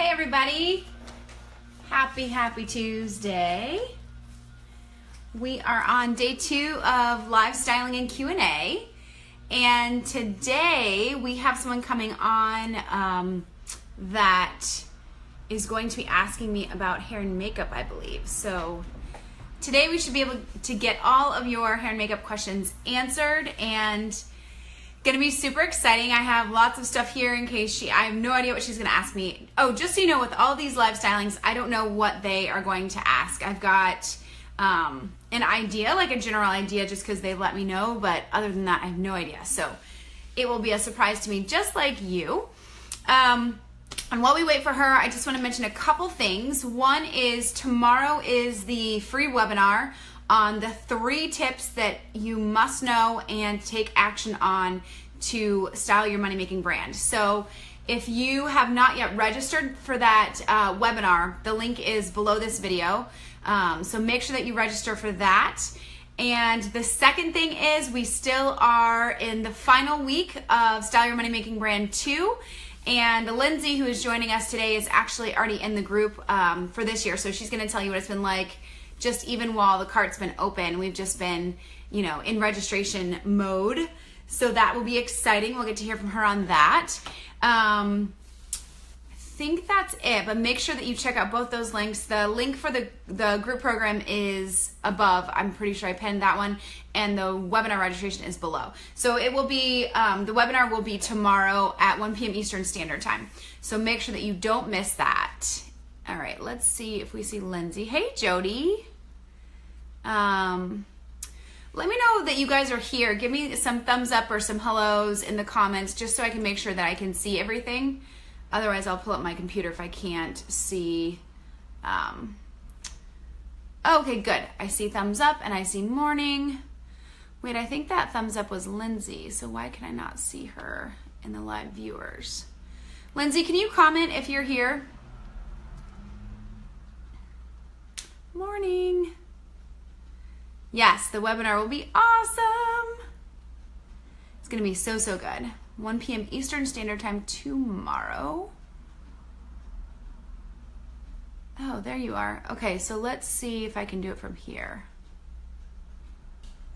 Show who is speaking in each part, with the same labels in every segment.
Speaker 1: Hey everybody, happy Tuesday. We are on day 2 of live styling and Q&A, and today we have someone coming on that is going to be asking me about hair and makeup, I believe. So today we should be able to get all of your hair and makeup questions answered, and gonna be super exciting. I have lots of stuff here in case I have no idea what she's gonna ask me. Oh, just so you know, with all these live stylings, I don't know what they are going to ask. I've got an idea, like a general idea, just because they let me know, but other than that, I have no idea. So it will be a surprise to me, just like you. And while we wait for her, I just want to mention a couple things. One is tomorrow is the free webinar on the 3 tips that you must know and take action on to style your money-making brand. So if you have not yet registered for that webinar, the link is below this video. So make sure that you register for that. And the second thing is we still are in the final week of Style Your Money-Making Brand 2. And Lindsay, who is joining us today, is actually already in the group for this year. So she's going to tell you what it's been like. Just even while the cart's been open, we've just been, in registration mode. So that will be exciting. We'll get to hear from her on that. I think that's it, but make sure that you check out both those links. The link for the group program is above. I'm pretty sure I pinned that one, and the webinar registration is below. So it will be, the webinar will be tomorrow at 1 p.m. Eastern Standard Time. So make sure that you don't miss that. All right, let's see if we see Lindsay. Hey, Jody. Let me know that you guys are here. Give me some thumbs up or some hellos in the comments, just so I can make sure that I can see everything. Otherwise, I'll pull up my computer if I can't see. Okay, good. I see thumbs up and I see morning. Wait, I think that thumbs up was Lindsay, so why can I not see her in the live viewers? Lindsay, can you comment if you're here? Morning. Yes, the webinar will be awesome. It's going to be so good. 1 p.m. Eastern Standard Time tomorrow. Oh, there you are. Okay, so let's see if I can do it from here.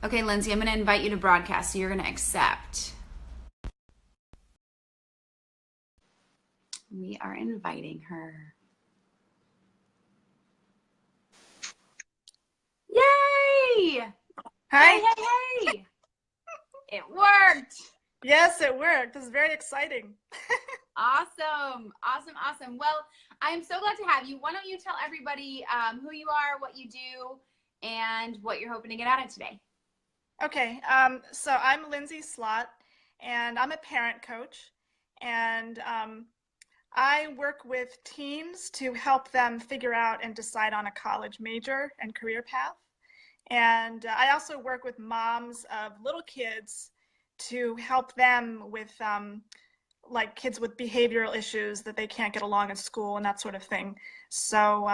Speaker 1: Okay, Lindsay, I'm going to invite you to broadcast, so you're going to accept. We are inviting her. Yay!
Speaker 2: Hi.
Speaker 1: Hey. It worked.
Speaker 2: Yes, it worked. This is very exciting.
Speaker 1: Awesome. Well, I'm so glad to have you. Why don't you tell everybody who you are, what you do, and what you're hoping to get out of today.
Speaker 2: Okay, so I'm Lindsay Slott, and I'm a parent coach, and I work with teens to help them figure out and decide on a college major and career path. And I also work with moms of little kids to help them with like kids with behavioral issues that they can't get along in school and that sort of thing. So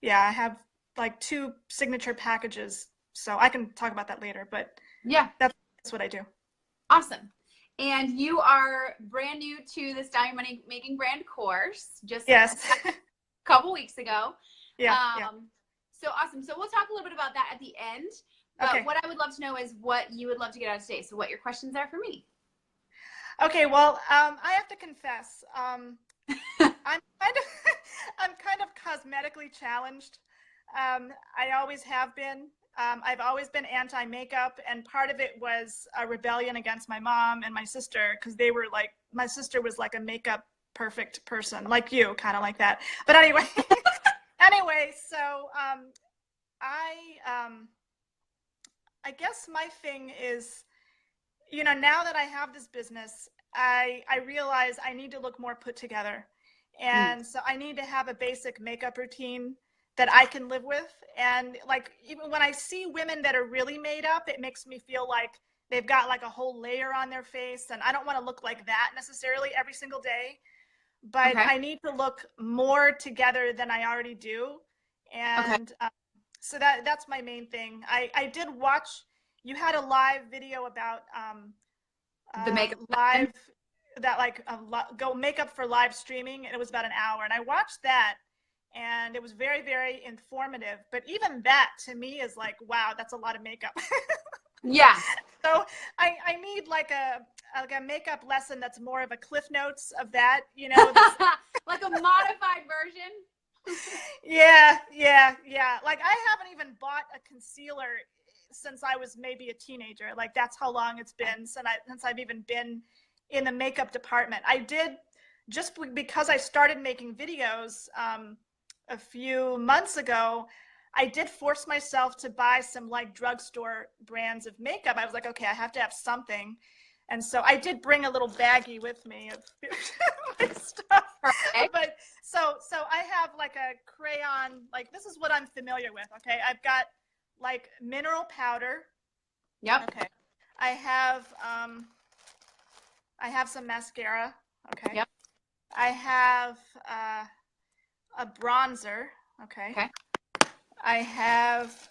Speaker 2: yeah, I have like 2 signature packages, so I can talk about that later, but
Speaker 1: yeah,
Speaker 2: that's what I do.
Speaker 1: Awesome. And you are brand new to the Style Your Money Making Brand course, just
Speaker 2: yes.
Speaker 1: a couple weeks ago.
Speaker 2: Yeah.
Speaker 1: So awesome. So we'll talk a little bit about that at the end. But
Speaker 2: okay.
Speaker 1: What I would love to know is what you would love to get out of today. So what your questions are for me.
Speaker 2: Okay. Well, I have to confess, I'm kind of cosmetically challenged. I always have been. I've always been anti-makeup, and part of it was a rebellion against my mom and my sister, because they were like, my sister was like a makeup perfect person, like you, kind of like that. But anyway. Anyway, so I guess my thing is, now that I have this business, I realize I need to look more put together. And so I need to have a basic makeup routine that I can live with. And like, even when I see women that are really made up, it makes me feel like they've got like a whole layer on their face. And I don't want to look like that necessarily every single day. But I need to look more together than I already do. And so that's my main thing. I did watch, you had a live video about
Speaker 1: the makeup
Speaker 2: live that like go makeup for live streaming, and it was about an hour, and I watched that, and it was very, very informative. But even that to me is like, wow, that's a lot of makeup.
Speaker 1: Yeah.
Speaker 2: So I need like a makeup lesson that's more of a Cliff Notes of that, you know.
Speaker 1: Like a modified version.
Speaker 2: Yeah. Like I haven't even bought a concealer since I was maybe a teenager. Like that's how long it's been since I've even been in the makeup department. I did, just because I started making videos a few months ago, I did force myself to buy some like drugstore brands of makeup. I was like, okay, I have to have something. And so I did bring a little baggie with me of my stuff.
Speaker 1: Perfect.
Speaker 2: But so I have like a crayon, like this is what I'm familiar with. Okay. I've got like mineral powder.
Speaker 1: Yep.
Speaker 2: Okay. I have some mascara. Okay.
Speaker 1: Yep.
Speaker 2: I have a bronzer. Okay.
Speaker 1: Okay.
Speaker 2: I have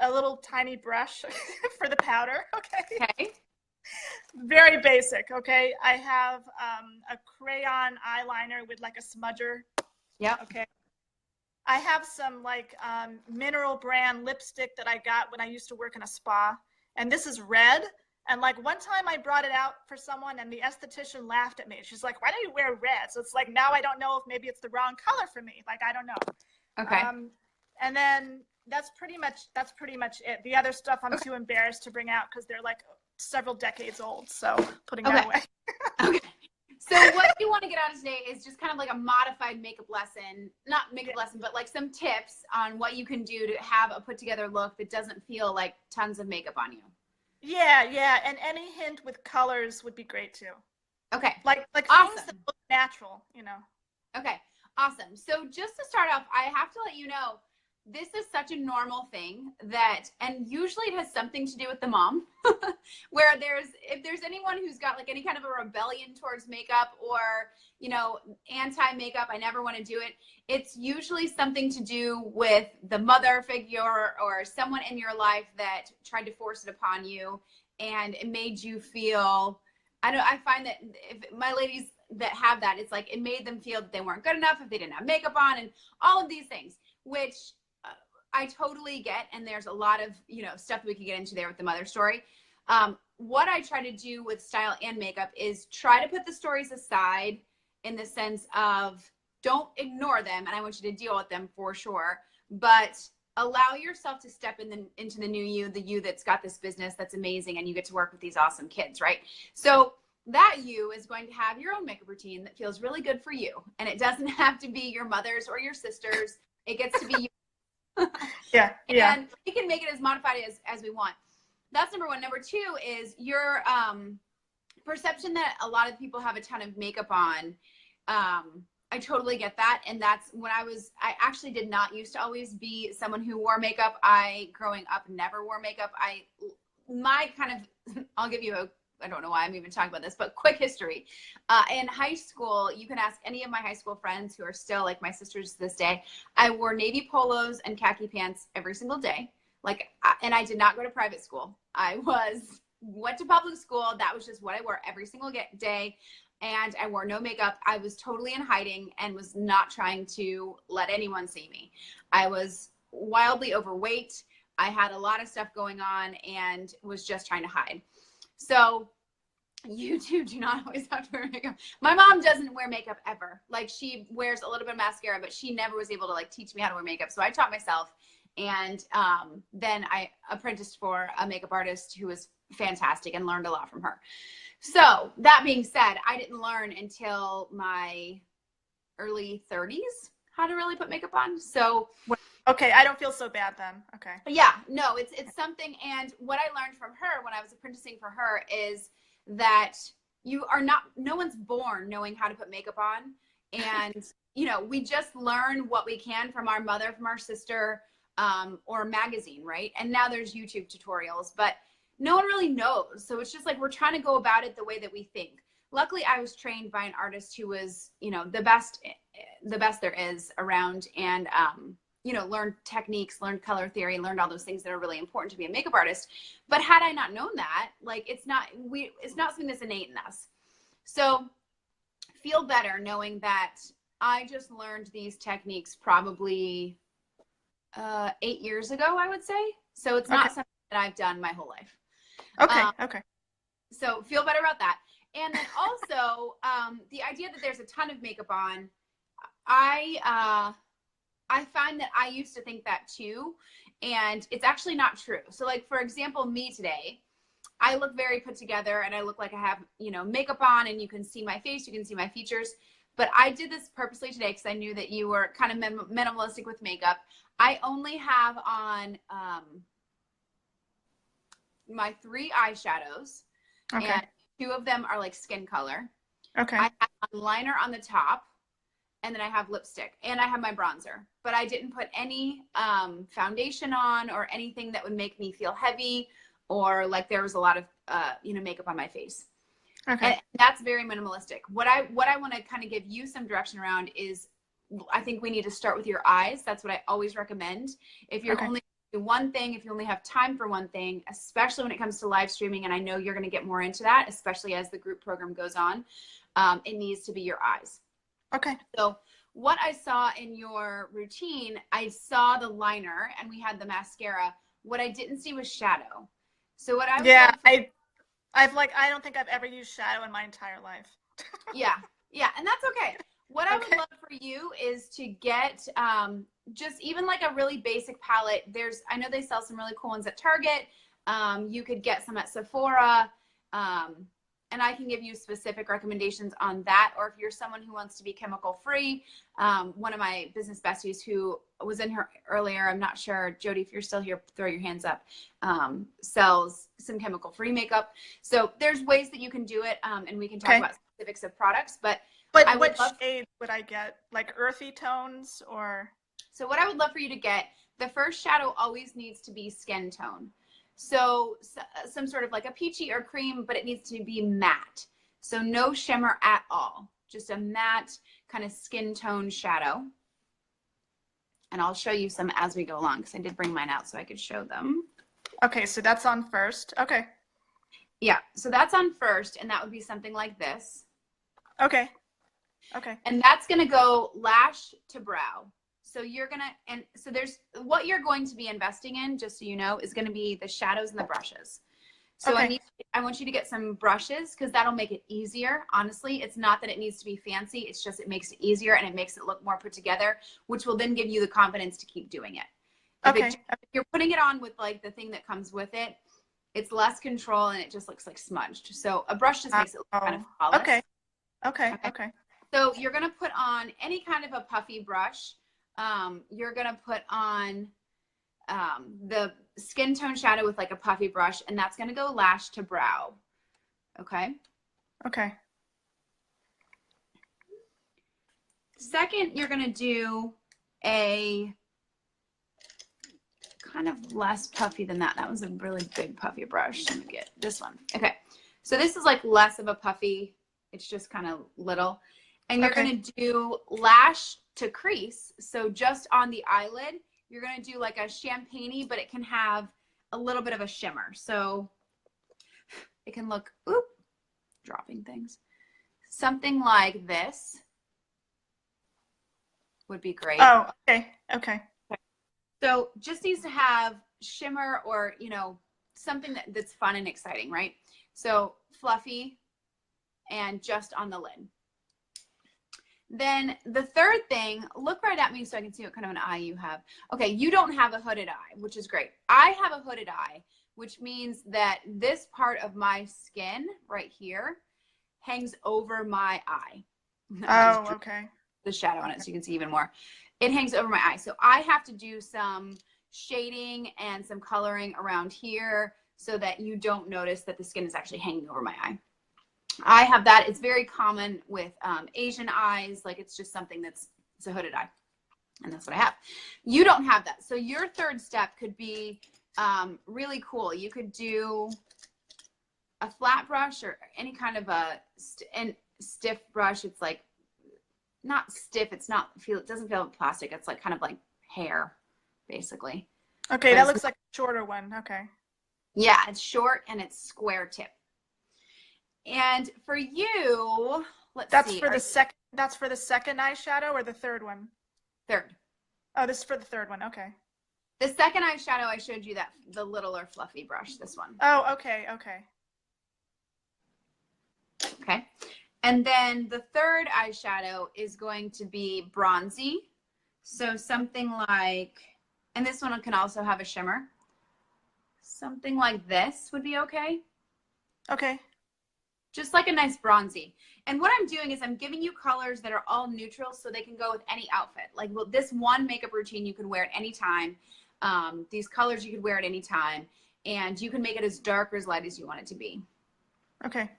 Speaker 2: a little tiny brush for the powder. Okay.
Speaker 1: Okay.
Speaker 2: Very basic. Okay. I have a crayon eyeliner with like a smudger.
Speaker 1: Yep.
Speaker 2: Okay. I have some like mineral brand lipstick that I got when I used to work in a spa. And this is red. And like one time I brought it out for someone and the esthetician laughed at me. She's like, why do you wear red? So it's like, now I don't know if maybe it's the wrong color for me. Like, I don't know.
Speaker 1: Okay.
Speaker 2: And then that's pretty much it. The other stuff I'm too embarrassed to bring out because they're like several decades old. So putting that away.
Speaker 1: Okay. So what you want to get out of today is just kind of like a modified makeup lesson, not makeup lesson, but like some tips on what you can do to have a put together look that doesn't feel like tons of makeup on you.
Speaker 2: Yeah. And any hint with colors would be great too.
Speaker 1: Okay.
Speaker 2: Like
Speaker 1: awesome.
Speaker 2: Things that look natural, you know.
Speaker 1: Okay. Awesome. So just to start off, I have to let you know, this is such a normal thing that, and usually it has something to do with the mom, where if there's anyone who's got like any kind of a rebellion towards makeup or, you know, anti-makeup, I never want to do it. It's usually something to do with the mother figure or someone in your life that tried to force it upon you and it made you feel, I find that if my ladies that have that, it's like it made them feel that they weren't good enough if they didn't have makeup on and all of these things, which I totally get. And there's a lot of, you know, stuff that we can get into there with the mother story. What I try to do with style and makeup is try to put the stories aside in the sense of don't ignore them. And I want you to deal with them for sure, but allow yourself to step into the new you, the you that's got this business that's amazing. And you get to work with these awesome kids, right? So that you is going to have your own makeup routine that feels really good for you. And it doesn't have to be your mother's or your sister's. It gets to be you.
Speaker 2: Yeah.
Speaker 1: And we can make it as modified as we want. That's number one. Number two is your perception that a lot of people have a ton of makeup on. I totally get that. And that's when I actually did not used to always be someone who wore makeup. Growing up, never wore makeup. I'll give you I don't know why I'm even talking about this, but quick history. In high school, you can ask any of my high school friends who are still like my sisters to this day. I wore navy polos and khaki pants every single day. And I did not go to private school. I went to public school. That was just what I wore every single day. And I wore no makeup. I was totally in hiding and was not trying to let anyone see me. I was wildly overweight. I had a lot of stuff going on and was just trying to hide. So you two do not always have to wear makeup. My mom doesn't wear makeup ever. Like she wears a little bit of mascara, but she never was able to like teach me how to wear makeup. So I taught myself. And then I apprenticed for a makeup artist who was fantastic and learned a lot from her. So that being said, I didn't learn until my early 30s how to really put makeup on. So
Speaker 2: okay, I don't feel so bad then. Okay.
Speaker 1: Yeah, no, it's something. And what I learned from her when I was apprenticing for her is that no one's born knowing how to put makeup on. And, you know, we just learn what we can from our mother, from our sister, or a magazine, right? And now there's YouTube tutorials, but no one really knows. So it's just like, we're trying to go about it the way that we think. Luckily, I was trained by an artist who was, you know, the best there is around, and, you know, learned techniques, learned color theory, learned all those things that are really important to be a makeup artist. But had I not known that, like, it's not something that's innate in us. So feel better knowing that I just learned these techniques probably 8 years ago, I would say. So it's not something that I've done my whole life.
Speaker 2: Okay.
Speaker 1: So feel better about that. And then also the idea that there's a ton of makeup on, I find that I used to think that too, and it's actually not true. So like, for example, me today, I look very put together and I look like I have, makeup on, and you can see my face, you can see my features. But I did this purposely today because I knew that you were kind of minimalistic with makeup. I only have on my 3 eyeshadows, and 2 of them are like skin color.
Speaker 2: Okay.
Speaker 1: I have a liner on the top, and then I have lipstick, and I have my bronzer. But I didn't put any foundation on or anything that would make me feel heavy or like there was a lot of makeup on my face.
Speaker 2: Okay.
Speaker 1: And that's very minimalistic. What I want to kind of give you some direction around is, I think we need to start with your eyes. That's what I always recommend. If you're only doing one thing, if you only have time for one thing, especially when it comes to live streaming, and I know you're going to get more into that, especially as the group program goes on, it needs to be your eyes.
Speaker 2: Okay.
Speaker 1: So what I saw in your routine, I saw the liner and we had the mascara. What I didn't see was shadow. So what I would
Speaker 2: I don't think I've ever used shadow in my entire life.
Speaker 1: Yeah, and that's okay. What I would love for you is to get just even like a really basic palette. I know they sell some really cool ones at Target. You could get some at Sephora. And I can give you specific recommendations on that. Or if you're someone who wants to be chemical free, one of my business besties who was in here earlier, I'm not sure, Jody, if you're still here, throw your hands up, sells some chemical free makeup. So there's ways that you can do it. And we can talk about specifics of products, but
Speaker 2: which shade would I get? Like earthy tones or?
Speaker 1: So what I would love for you to get, the first shadow always needs to be skin tone. So some sort of like a peachy or cream, but it needs to be matte. So no shimmer at all, just a matte kind of skin tone shadow. And I'll show you some as we go along because I did bring mine out so I could show them.
Speaker 2: Okay, so that's on first. Okay.
Speaker 1: Yeah, so that's on first, and that would be something like this.
Speaker 2: Okay.
Speaker 1: And that's going to go lash to brow. So there's what you're going to be investing in, just so you know, is going to be the shadows and the brushes. So I want you to get some brushes because that'll make it easier. Honestly, it's not that it needs to be fancy. It's just, it makes it easier and it makes it look more put together, which will then give you the confidence to keep doing it. If you're putting it on with like the thing that comes with it, it's less control and it just looks like smudged. So a brush just makes it look kind of flawless.
Speaker 2: Okay.
Speaker 1: So you're going to put on any kind of a puffy brush. You're going to put on the skin tone shadow with like a puffy brush, and that's going to go lash to brow. Okay. Second, you're going to do a kind of less puffy than that. That was a really big puffy brush. Let me get this one. Okay. So this is like less of a puffy. It's just kind of little. And you're going to do lash to crease. So just on the eyelid, you're going to do like a champagne-y, but it can have a little bit of a shimmer. So it can look, dropping things. Something like this would be great.
Speaker 2: Oh, okay.
Speaker 1: So just needs to have shimmer or, something that's fun and exciting, right? So fluffy and just on the lid. Then the third thing, look right at me so I can see what kind of an eye you have. Okay, you don't have a hooded eye, which is great. I have a hooded eye, which means that this part of my skin right here hangs over my eye.
Speaker 2: Oh, okay.
Speaker 1: The shadow on it so you can see even more. It hangs over my eye. So I have to do some shading and some coloring around here so that you don't notice that the skin is actually hanging over my eye. I have that. It's very common with Asian eyes. Like it's just something it's a hooded eye. And that's what I have. You don't have that. So your third step could be really cool. You could do a flat brush or any kind of a stiff brush. It's like not stiff. It doesn't feel like plastic. It's like kind of like hair, basically.
Speaker 2: Okay, that looks like a shorter one. Okay.
Speaker 1: Yeah, it's short and it's square tip. And for you, let's
Speaker 2: That's
Speaker 1: see.
Speaker 2: for the second. That's for the second eyeshadow or the third one?
Speaker 1: Third.
Speaker 2: Oh, this is for the third one. Okay.
Speaker 1: The second eyeshadow I showed you, that the littler fluffy brush, this one.
Speaker 2: Oh, okay, okay.
Speaker 1: Okay. And then the third eyeshadow is going to be bronzy. So something like, and this one can also have a shimmer. Something like this would be okay.
Speaker 2: Okay.
Speaker 1: Just like a nice bronzy. And what I'm doing is I'm giving you colors that are all neutral so they can go with any outfit. Like, well, this one makeup routine you can wear at any time. These colors you could wear at any time. And you can make it as dark or as light as you want it to be.
Speaker 2: Okay.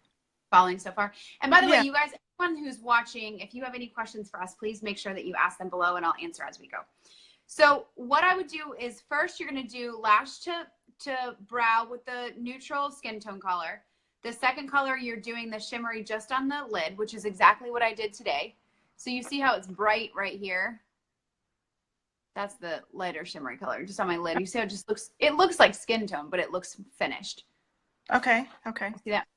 Speaker 1: Following so far. And by the
Speaker 2: Yeah.
Speaker 1: way, you guys, everyone who's watching, if you have any questions for us, please make sure that you ask them below and I'll answer as we go. So what I would do is first you're going to do lash to brow with the neutral skin tone color. The second color, you're doing the shimmery just on the lid, which is exactly what I did today. So you see how it's bright right here? That's the lighter shimmery color just on my lid. You see how it looks like skin tone, but it looks finished.
Speaker 2: Okay. Okay.
Speaker 1: See that?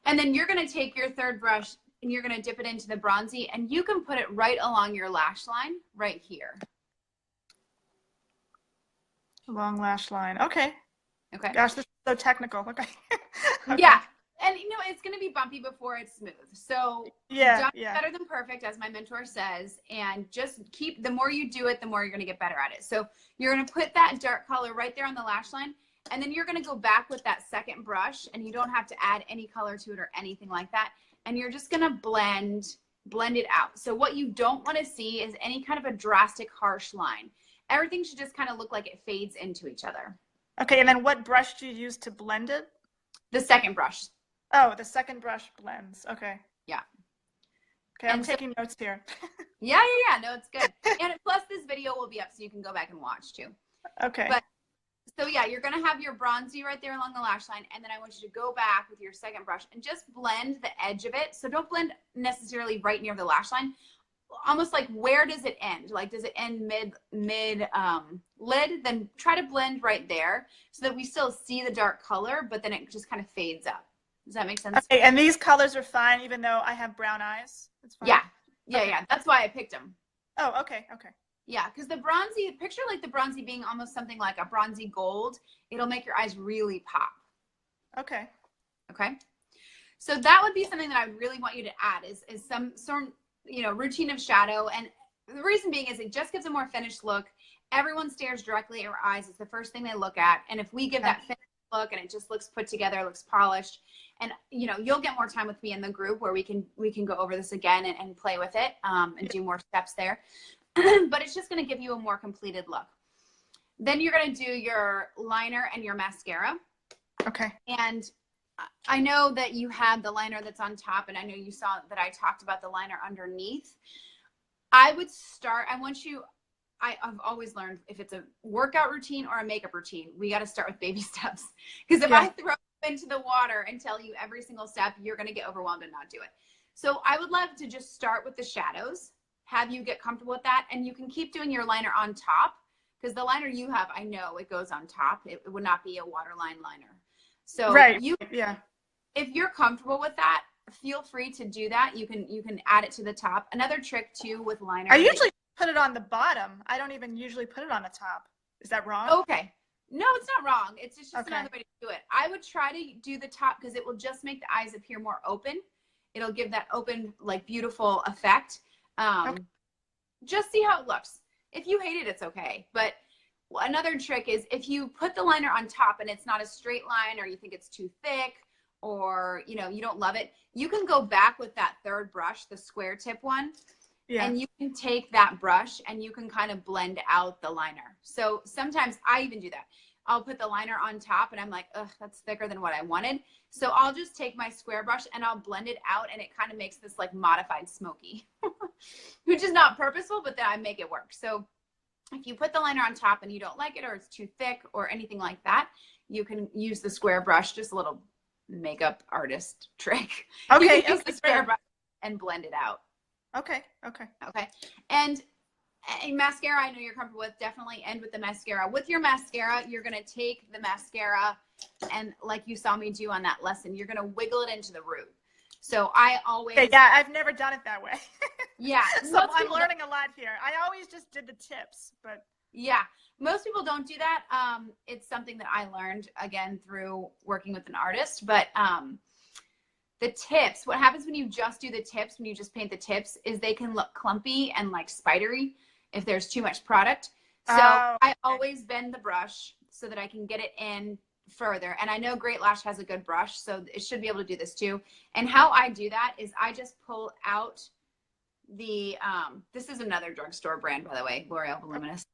Speaker 1: And then you're going to take your third brush and you're going to dip it into the bronzy and you can put it right along your lash line right here.
Speaker 2: Long lash line. Okay.
Speaker 1: Okay.
Speaker 2: Gosh, this is so technical. Okay. Okay.
Speaker 1: Yeah. And you know, it's going to be bumpy before it's smooth. So
Speaker 2: Yeah.
Speaker 1: done
Speaker 2: Yeah.
Speaker 1: better than perfect, as my mentor says, and just the more you do it, the more you're going to get better at it. So you're going to put that dark color right there on the lash line. And then you're going to go back with that second brush and you don't have to add any color to it or anything like that. And you're just going to blend it out. So what you don't want to see is any kind of a drastic harsh line. Everything should just kind of look like it fades into each other.
Speaker 2: Okay. And then what brush do you use to blend it?
Speaker 1: The second brush.
Speaker 2: Oh, the second brush blends. Okay.
Speaker 1: Yeah.
Speaker 2: Okay. I'm taking notes here.
Speaker 1: Yeah. No, it's good. And plus this video will be up so you can go back and watch too.
Speaker 2: Okay.
Speaker 1: But so yeah, you're going to have your bronzy right there along the lash line. And then I want you to go back with your second brush and just blend the edge of it. So don't blend necessarily right near the lash line. Almost like, where does it end? Like, does it end mid lid? Then try to blend right there so that we still see the dark color, but then it just kind of fades up. Does that make sense?
Speaker 2: Okay. And these colors are fine even though I have brown eyes? It's fine?
Speaker 1: Yeah.
Speaker 2: Okay.
Speaker 1: Yeah. That's why I picked them.
Speaker 2: Oh, okay. Okay.
Speaker 1: Yeah, because the bronzy, picture like the bronzy being almost something like a bronzy gold. It'll make your eyes really pop.
Speaker 2: Okay.
Speaker 1: Okay. So that would be something that I would really want you to add is some routine of shadow. And the reason being is it just gives a more finished look. Everyone stares directly at our eyes. It's the first thing they look at. And if we give that finished look and it just looks put together, looks polished, and you'll get more time with me in the group where we can go over this again and play with it and do more steps there. But it's just going to give you a more completed look. Then you're going to do your liner and your mascara. Okay. And I know that you had the liner that's on top, and I know you saw that I talked about the liner underneath. I've always learned if it's a workout routine or a makeup routine, we got to start with baby steps. Because if I throw you into the water and tell you every single step, you're going to get overwhelmed and not do it. So I would love to just start with the shadows, have you get comfortable with that, and you can keep doing your liner on top, because the liner you have, I know it goes on top. It would not be a waterline liner. So if you're comfortable with that, feel free to do that. You can add it to the top. Another trick too with liner.
Speaker 2: I usually put it on the bottom. I don't even usually put it on the top. Is that wrong?
Speaker 1: Okay. No, it's not wrong. It's just another way to do it. I would try to do the top because it will just make the eyes appear more open. It'll give that open, like, beautiful effect. Just see how it looks. If you hate it, it's okay. But another trick is if you put the liner on top and it's not a straight line, or you think it's too thick, or you don't love it, you can go back with that third brush, the square tip one, and you can take that brush and you can kind of blend out the liner. So sometimes I even do that. I'll put the liner on top and I'm like, ugh, that's thicker than what I wanted. So I'll just take my square brush and I'll blend it out, and it kind of makes this like modified smoky, which is not purposeful, but then I make it work. So if you put the liner on top and you don't like it, or it's too thick or anything like that, you can use the square brush, just a little makeup artist trick. Okay. You can use the square brush and blend it out. Okay. And mascara, I know you're comfortable with, definitely end with the mascara. With your mascara, you're going to take the mascara And like you saw me do on that lesson, you're going to wiggle it into the root. So I always.
Speaker 2: Okay, yeah, I've never done it that way.
Speaker 1: Yeah.
Speaker 2: So I'm learning a lot here. I always just did the tips, but.
Speaker 1: Yeah. Most people don't do that. It's something that I learned, again, through working with an artist. But the tips, what happens when you just do the tips, when you just paint the tips, is they can look clumpy and like spidery if there's too much product. So I always bend the brush so that I can get it in further. And I know Great Lash has a good brush, so it should be able to do this too. And how I do that is I just pull out the, this is another drugstore brand, by the way, L'Oreal Voluminous.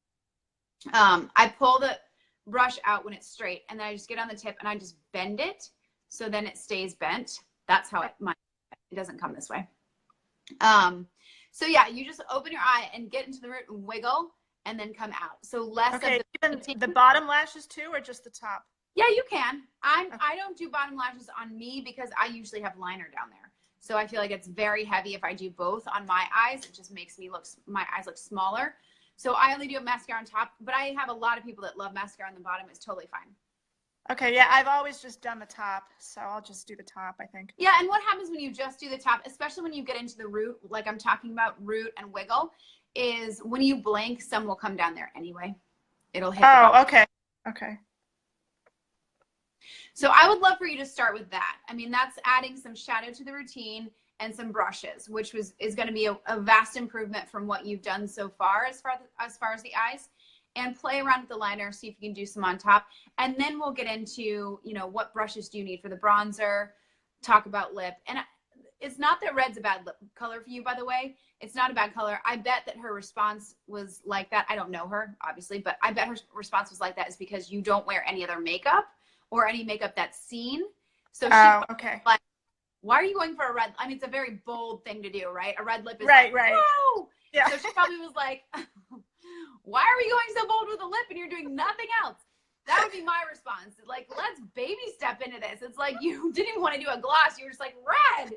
Speaker 1: I pull the brush out when it's straight, and then I just get on the tip and I just bend it so then it stays bent. That's how it doesn't come this way. So yeah, you just open your eye and get into the root and wiggle and then come out. So less of
Speaker 2: even the bottom lashes too, or just the top?
Speaker 1: Yeah, you can. I don't do bottom lashes on me because I usually have liner down there. So I feel like it's very heavy if I do both on my eyes. It just makes me my eyes look smaller. So I only do a mascara on top, but I have a lot of people that love mascara on the bottom. It's totally fine.
Speaker 2: Okay, yeah, I've always just done the top, so I'll just do the top, I think.
Speaker 1: Yeah, and what happens when you just do the top, especially when you get into the root, like I'm talking about root and wiggle, is when you blink, some will come down there anyway. It'll hit the bottom.
Speaker 2: Okay. Okay.
Speaker 1: So I would love for you to start with that. I mean, that's adding some shadow to the routine and some brushes, which is going to be a vast improvement from what you've done so far as far as the eyes. And play around with the liner, see if you can do some on top. And then we'll get into, you know, what brushes do you need for the bronzer, talk about lip. And it's not that red's a bad lip color for you, by the way. It's not a bad color. I bet that her response was like that. I don't know her, obviously, but I bet her response was like that is because you don't wear any other makeup or any makeup that's seen. So
Speaker 2: okay.
Speaker 1: Like, why are you going for a red? I mean, it's a very bold thing to do, right? A red lip is
Speaker 2: right.
Speaker 1: Whoa!
Speaker 2: Yeah.
Speaker 1: So she probably was like, why are we going so bold with a lip and you're doing nothing else? That would be my response. Like, let's baby step into this. It's like you didn't even want to do a gloss. You were just like, red.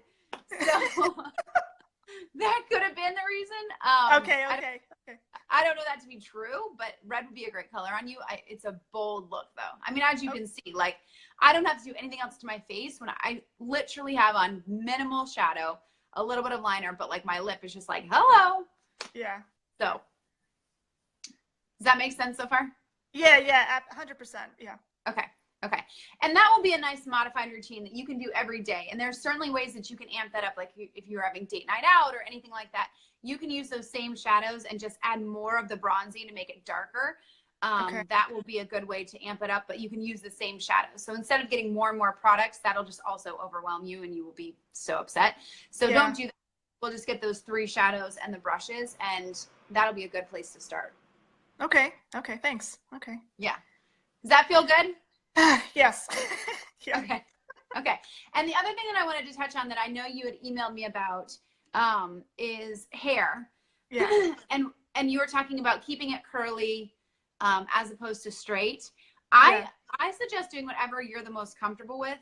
Speaker 1: So that could have been the reason.
Speaker 2: Okay.
Speaker 1: I don't know that to be true, but red would be a great color on you. It's a bold look, though. I mean, as you can see, like, I don't have to do anything else to my face when I literally have on minimal shadow, a little bit of liner, but like my lip is just like, hello.
Speaker 2: Yeah.
Speaker 1: So does that make sense so far?
Speaker 2: Yeah, 100%. Yeah.
Speaker 1: Okay. And that will be a nice modified routine that you can do every day. And there's certainly ways that you can amp that up. Like if you're having date night out or anything like that, you can use those same shadows and just add more of the bronzing to make it darker. That will be a good way to amp it up, but you can use the same shadows. So instead of getting more and more products, that'll just also overwhelm you and you will be so upset. So don't do that. We'll just get those 3 shadows and the brushes, and that'll be a good place to start.
Speaker 2: Okay, thanks. Okay.
Speaker 1: Yeah. Does that feel good?
Speaker 2: Yes. Yeah.
Speaker 1: Okay. And the other thing that I wanted to touch on that I know you had emailed me about is hair.
Speaker 2: Yeah.
Speaker 1: And you were talking about keeping it curly as opposed to straight.
Speaker 2: Yeah.
Speaker 1: I suggest doing whatever you're the most comfortable with.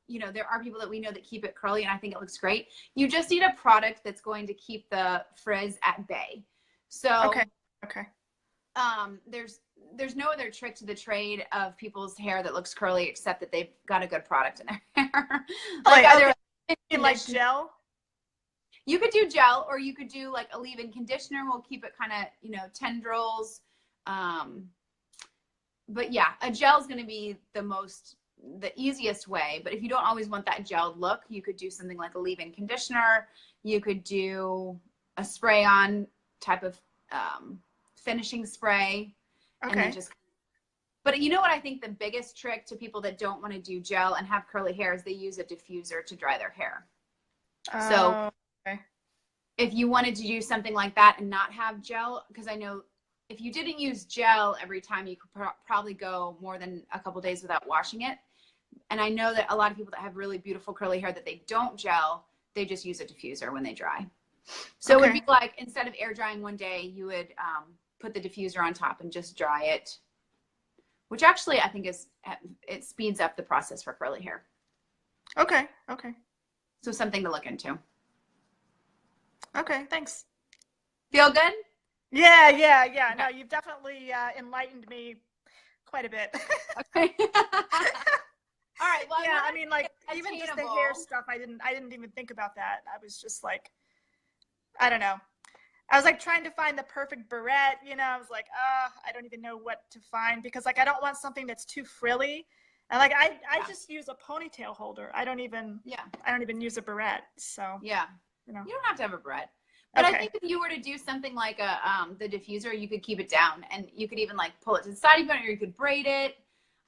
Speaker 1: You know, there are people that we know that keep it curly, and I think it looks great. You just need a product that's going to keep the frizz at bay. So
Speaker 2: Okay.
Speaker 1: There's no other trick to the trade of people's hair that looks curly except that they've got a good product in their hair.
Speaker 2: Like gel?
Speaker 1: You could do gel, or you could do like a leave-in conditioner. We'll keep it kind of, you know, tendrils. But yeah, a gel is going to be the easiest way. But if you don't always want that gelled look, you could do something like a leave-in conditioner. You could do a spray-on type of finishing spray.
Speaker 2: Okay.
Speaker 1: And then but you know what I think the biggest trick to people that don't want to do gel and have curly hair is they use a diffuser to dry their hair. So if you wanted to do something like that and not have gel, because I know if you didn't use gel every time, you could probably go more than a couple days without washing it. And I know that a lot of people that have really beautiful curly hair that they don't gel, they just use a diffuser when they dry. So it would be like, instead of air drying one day, you would put the diffuser on top and just dry it, which actually I think it speeds up the process for curly hair.
Speaker 2: Okay.
Speaker 1: So something to look into.
Speaker 2: Okay, thanks.
Speaker 1: Feel good?
Speaker 2: Yeah. No, you've definitely enlightened me quite a bit.
Speaker 1: Okay. All right. Well,
Speaker 2: yeah, I mean, like even just the hair
Speaker 1: attainable.
Speaker 2: stuff, I didn't even think about that. I was just like, I don't know. I was like trying to find the perfect barrette, you know. I was like, I don't even know what to find because like I don't want something that's too frilly. And like I just use a ponytail holder. I don't even use a barrette. So
Speaker 1: Yeah.
Speaker 2: you know.
Speaker 1: You don't have to have a barrette. But I
Speaker 2: Okay.
Speaker 1: think if you were to do something like the diffuser, you could keep it down and you could even like pull it to the side of it, or you could braid it.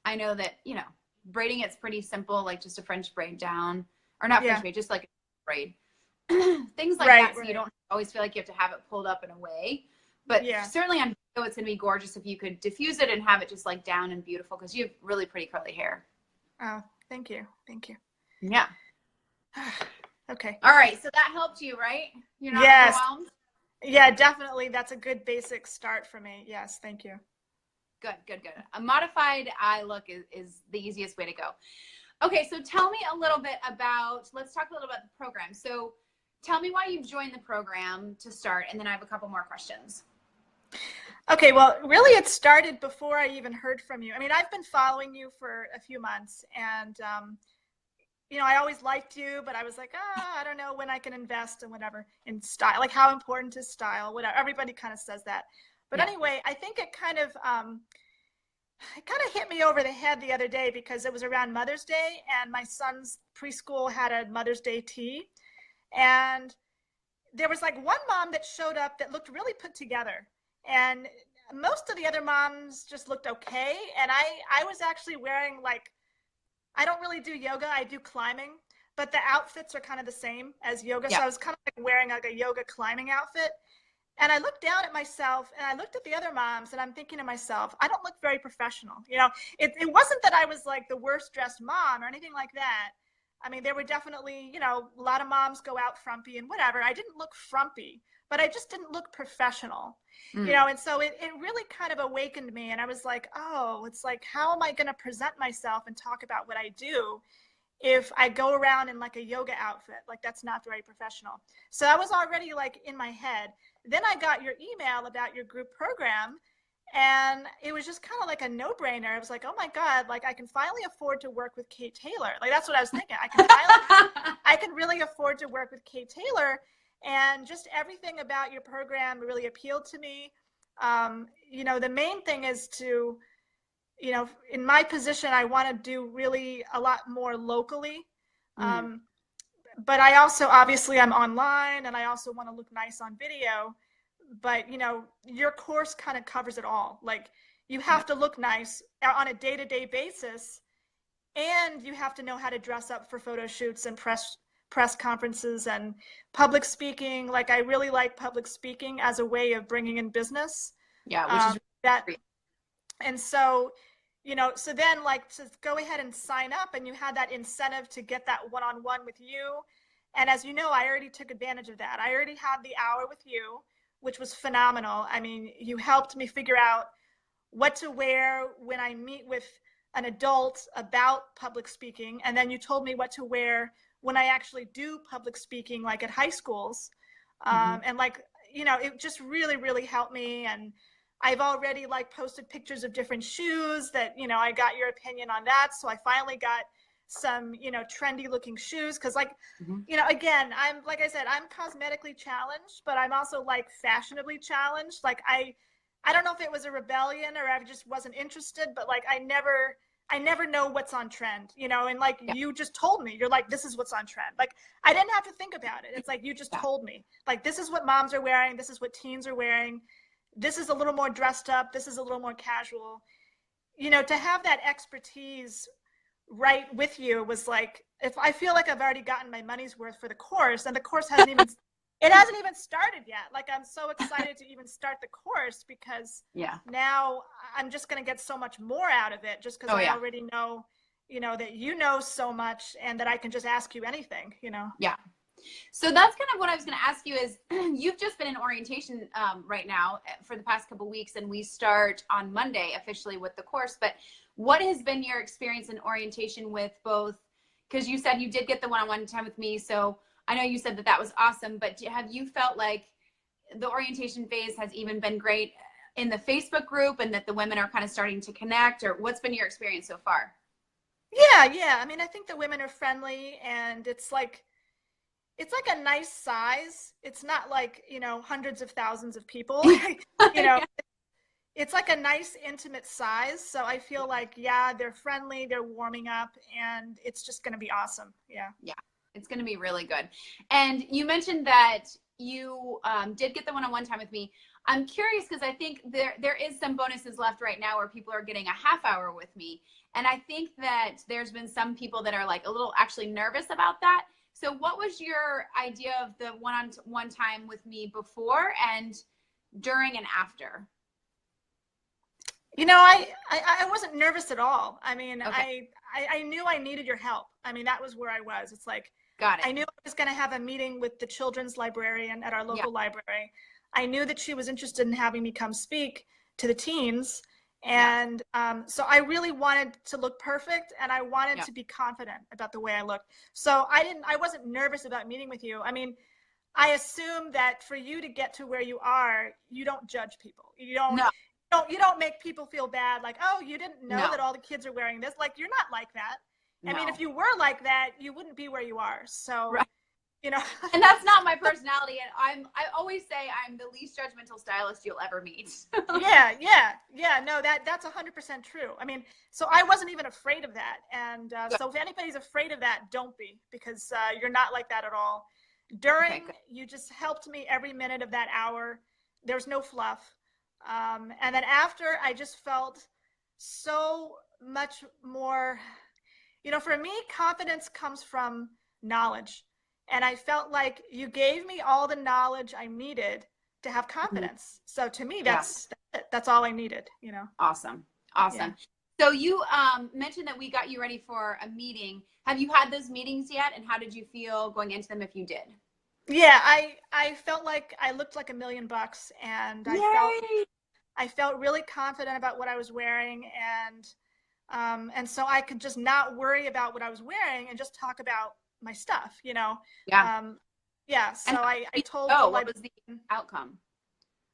Speaker 1: I know that, you know, braiding it's pretty simple, like just a French braid down, or not French braid, just like a braid. Things like that, so you don't always feel like you have to have it pulled up and away. But certainly on video, it's going to be gorgeous if you could diffuse it and have it just like down and beautiful because you have really pretty curly hair.
Speaker 2: Oh, thank you. Thank you.
Speaker 1: Yeah.
Speaker 2: Okay.
Speaker 1: All right. So that helped you, right? You're not overwhelmed?
Speaker 2: Yeah, definitely. That's a good basic start for me. Yes. Thank you.
Speaker 1: Good, good, good. A modified eye look is the easiest way to go. Okay. So tell me a little bit about, let's talk a little about the program. So tell me why you joined the program to start, and then I have a couple more questions.
Speaker 2: Okay, well, really it started before I even heard from you. I mean, I've been following you for a few months, and you know, I always liked you, but I was like, I don't know when I can invest and whatever in style, like how important is style, whatever. Everybody kind of says that. But anyway, I think it kind of hit me over the head the other day because it was around Mother's Day, and my son's preschool had a Mother's Day tea. And there was like one mom that showed up that looked really put together. And most of the other moms just looked okay. And I was actually wearing like, I don't really do yoga, I do climbing, but the outfits are kind of the same as yoga. So I was kind of like wearing like a yoga climbing outfit. And I looked down at myself and I looked at the other moms and I'm thinking to myself, I don't look very professional. You know, it wasn't that I was like the worst dressed mom or anything like that. I mean, there were definitely, you know, a lot of moms go out frumpy and whatever. I didn't look frumpy, but I just didn't look professional, you know? And so it really kind of awakened me. And I was like, oh, it's like, how am I going to present myself and talk about what I do if I go around in like a yoga outfit? Like, that's not very professional. So I was already like in my head. Then I got your email about your group program, and it was just kind of like a no-brainer. I was like, oh my God, like I can finally afford to work with Kate Taylor. Like, that's what I was thinking. I can really afford to work with Kate Taylor. And just everything about your program really appealed to me. You know, the main thing is to, you know, in my position, I want to do really a lot more locally. But I also, obviously I'm online and I also want to look nice on video. But, you know, your course kind of covers it all. Like, you have to look nice on a day-to-day basis, and you have to know how to dress up for photo shoots and press conferences and public speaking. Like, I really like public speaking as a way of bringing in business.
Speaker 1: Yeah, which is
Speaker 2: that. And so, you know, so then like to go ahead and sign up, and you had that incentive to get that one-on-one with you. And as you know, I already took advantage of that. I already had the hour with you, which was phenomenal. I mean, you helped me figure out what to wear when I meet with an adult about public speaking. And then you told me what to wear when I actually do public speaking, like at high schools. And like, you know, it just really, really helped me. And I've already like posted pictures of different shoes that, you know, I got your opinion on that. So I finally got some, you know, trendy looking shoes. Cause like, you know, again, I'm, like I said, I'm cosmetically challenged, but I'm also like fashionably challenged. Like I don't know if it was a rebellion or I just wasn't interested, but like, I never know what's on trend, you know? And like, you just told me, you're like, this is what's on trend. Like, I didn't have to think about it. It's like, you just told me, like, this is what moms are wearing. This is what teens are wearing. This is a little more dressed up. This is a little more casual. You know, to have that expertise right with you was like, if I feel like I've already gotten my money's worth for the course, and the course hasn't even it hasn't even started yet. Like, I'm so excited to even start the course because now I'm just going to get so much more out of it just because I already know, you know, that you know so much and that I can just ask you anything, you know?
Speaker 1: Yeah. So that's kind of what I was going to ask you is you've just been in orientation right now for the past couple of weeks, and we start on Monday officially with the course. But what has been your experience in orientation with both? Because you said you did get the one-on-one time with me. So I know you said that that was awesome, but have you felt like the orientation phase has even been great in the Facebook group and that the women are kind of starting to connect, or what's been your experience so far?
Speaker 2: Yeah. I mean, I think the women are friendly, and it's like a nice size. It's not like, hundreds of thousands of people. you know,
Speaker 1: Yeah.
Speaker 2: it's like a nice intimate size. So I feel like, yeah, they're friendly, they're warming up, and it's just going to be awesome. Yeah.
Speaker 1: Yeah, it's going to be really good. And you mentioned that you did get the one-on-one time with me. I'm curious because I think there is some bonuses left right now where people are getting a half hour with me. And I think that there's been some people that are like a little actually nervous about that. So what was your idea of the one-on-one time with me before and during and after?
Speaker 2: I wasn't nervous at all. I mean,
Speaker 1: Okay.
Speaker 2: I knew I needed your help. I mean, that was where I was. It's like,
Speaker 1: Got it.
Speaker 2: I knew I was going to have a meeting with the children's librarian at our
Speaker 1: Yeah.
Speaker 2: local library. I knew that she was interested in having me come speak to the teens.
Speaker 1: Yeah.
Speaker 2: And so I really wanted to look perfect, and I wanted
Speaker 1: Yeah.
Speaker 2: to be confident about the way I looked. So I wasn't nervous about meeting with you. I mean, I assume that for you to get to where you are, you don't judge people.
Speaker 1: No,
Speaker 2: You don't make people feel bad, like, oh, you didn't know
Speaker 1: no,
Speaker 2: that all the kids are wearing this. Like, you're not like that. I mean,
Speaker 1: no.
Speaker 2: if you were like that, you wouldn't be where you are. So,
Speaker 1: Right.
Speaker 2: you know,
Speaker 1: And that's not my personality. And I always say I'm the least judgmental stylist you'll ever meet.
Speaker 2: yeah. No, that's 100% true. I mean, so I wasn't even afraid of that. And so if anybody's afraid of that, don't be, because you're not like that at all.
Speaker 1: Okay,
Speaker 2: During,
Speaker 1: good.
Speaker 2: you just helped me every minute of that hour. There's no fluff. And then after, I just felt so much more, for me, confidence comes from knowledge. And I felt like you gave me all the knowledge I needed to have
Speaker 1: Mhm.
Speaker 2: confidence. So to me,
Speaker 1: Yeah.
Speaker 2: that's it. That's all I needed.
Speaker 1: Awesome.
Speaker 2: Yeah.
Speaker 1: Awesome. So you mentioned that we got you ready for a meeting. Have you had those meetings yet? And how did you feel going into them if you did?
Speaker 2: Yeah, I felt like I looked like $1,000,000, and
Speaker 1: Yay!
Speaker 2: I felt really confident about what I was wearing, and so I could just not worry about what I was wearing and just talk about my stuff.
Speaker 1: Yeah.
Speaker 2: Yeah,
Speaker 1: And
Speaker 2: so
Speaker 1: how
Speaker 2: I
Speaker 1: did you
Speaker 2: told the
Speaker 1: go? What was the
Speaker 2: librarian.
Speaker 1: outcome?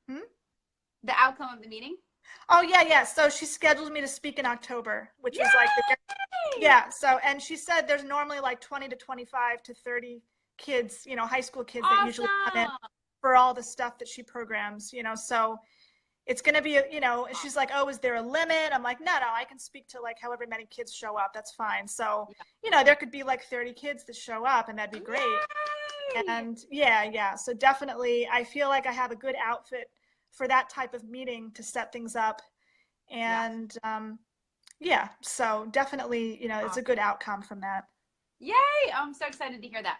Speaker 2: Hmm?
Speaker 1: The outcome of the meeting?
Speaker 2: Oh, yeah. So she scheduled me to speak in October, which was like
Speaker 1: Yay!
Speaker 2: yeah. So, and she said there's normally like 20 to 25 to 30 kids, high school kids that usually come in
Speaker 1: Awesome.
Speaker 2: for all the stuff that she programs. So it's going to be, she's like, oh, is there a limit? I'm like, no, I can speak to like however many kids show up. That's fine. So, there could be like 30 kids that show up, and that'd be great.
Speaker 1: Yay!
Speaker 2: And yeah. So definitely, I feel like I have a good outfit for that type of meeting to set things up.
Speaker 1: Yeah.
Speaker 2: And yeah, so definitely, it's a good outcome from that.
Speaker 1: Yay! I'm so excited to hear that.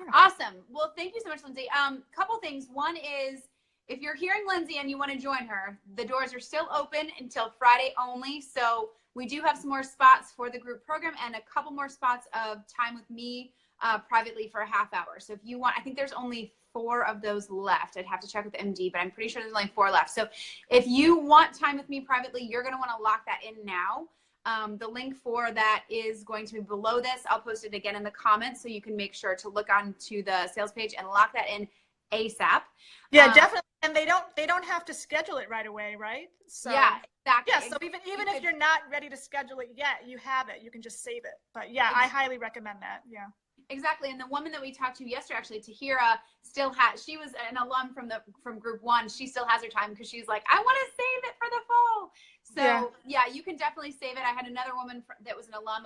Speaker 2: Yeah.
Speaker 1: Awesome. Well, thank you so much, Lindsay. Couple things. One is if you're hearing Lindsay and you want to join her, the doors are still open until Friday only. So we do have some more spots for the group program and a couple more spots of time with me privately for a half hour. So if you want, I think there's only 4 of those left. I'd have to check with MD, but I'm pretty sure there's only 4 left. So if you want time with me privately, you're going to want to lock that in now. The link for that is going to be below this. I'll post it again in the comments so you can make sure to look onto the sales page and lock that in ASAP.
Speaker 2: Yeah, definitely. And they don't have to schedule it right away, right? So
Speaker 1: yeah, exactly.
Speaker 2: yeah, so even if you're not ready to schedule it yet, you have it. You can just save it. But yeah, I highly recommend that. Yeah.
Speaker 1: Exactly. And the woman that we talked to yesterday, actually, Tahira, she was an alum from group 1. She still has her time because she's like, I want to save it for the fall. So yeah, you can definitely save it. I had another woman that was an alum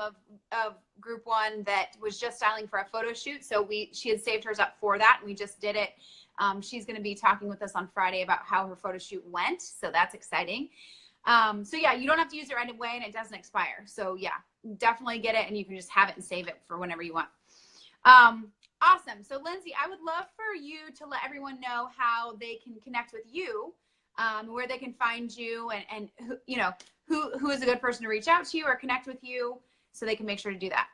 Speaker 1: of group 1 that was just styling for a photo shoot. So she had saved hers up for that, and we just did it. She's going to be talking with us on Friday about how her photo shoot went. So that's exciting. So yeah, you don't have to use it right away, and it doesn't expire. So yeah, definitely get it, and you can just have it and save it for whenever you want. Awesome. So Lindsay, I would love for you to let everyone know how they can connect with you, where they can find you, and who is a good person to reach out to you or connect with you, so they can make sure to do that.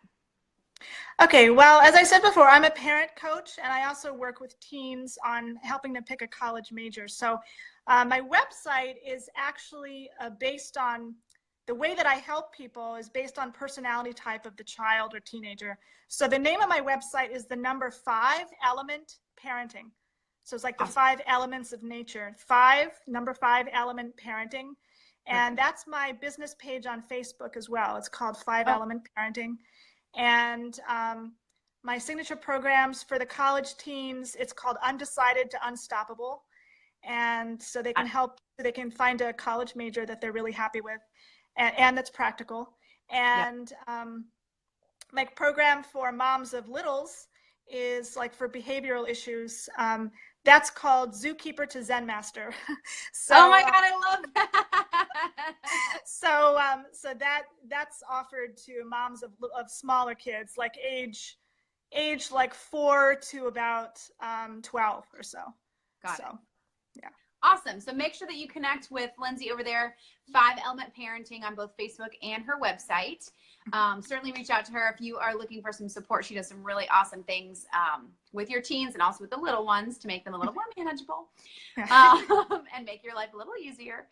Speaker 2: Okay, well, as I said before, I'm a parent coach, and I also work with teens on helping them pick a college major. So my website is actually based on the way that I help people is based on personality type of the child or teenager. So the name of my website is the number 5 Element Parenting. So it's like the 5 elements of nature, 5, number 5 element parenting. And that's my business page on Facebook as well. It's called 5 Element Parenting. And my signature programs for the college teens, it's called Undecided to Unstoppable. And so they can they can find a college major that they're really happy with and that's practical. And my program for moms of littles is like for behavioral issues. That's called Zookeeper to Zen Master. So,
Speaker 1: oh my God, I love that.
Speaker 2: So that's offered to moms of smaller kids, like age like 4 to about 12 or so.
Speaker 1: Got it.
Speaker 2: Yeah.
Speaker 1: Awesome. So make sure that you connect with Lindsay over there, 5 Element Parenting on both Facebook and her website. Certainly reach out to her if you are looking for some support. She does some really awesome things with your teens and also with the little ones to make them a little more manageable and make your life a little easier.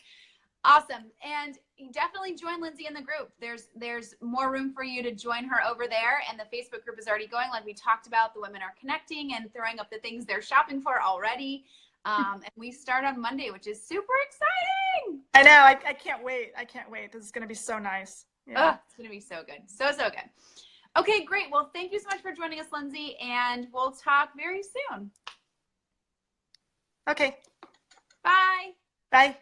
Speaker 1: Awesome. And definitely join Lindsay in the group. There's more room for you to join her over there. And the Facebook group is already going. Like we talked about, the women are connecting and throwing up the things they're shopping for already. And we start on Monday, which is super exciting.
Speaker 2: I know. I can't wait. I can't wait. This is going to be so nice. Yeah.
Speaker 1: It's going to be so good. So good. Okay, great. Well, thank you so much for joining us, Lindsay. And we'll talk very soon.
Speaker 2: Okay.
Speaker 1: Bye.
Speaker 2: Bye.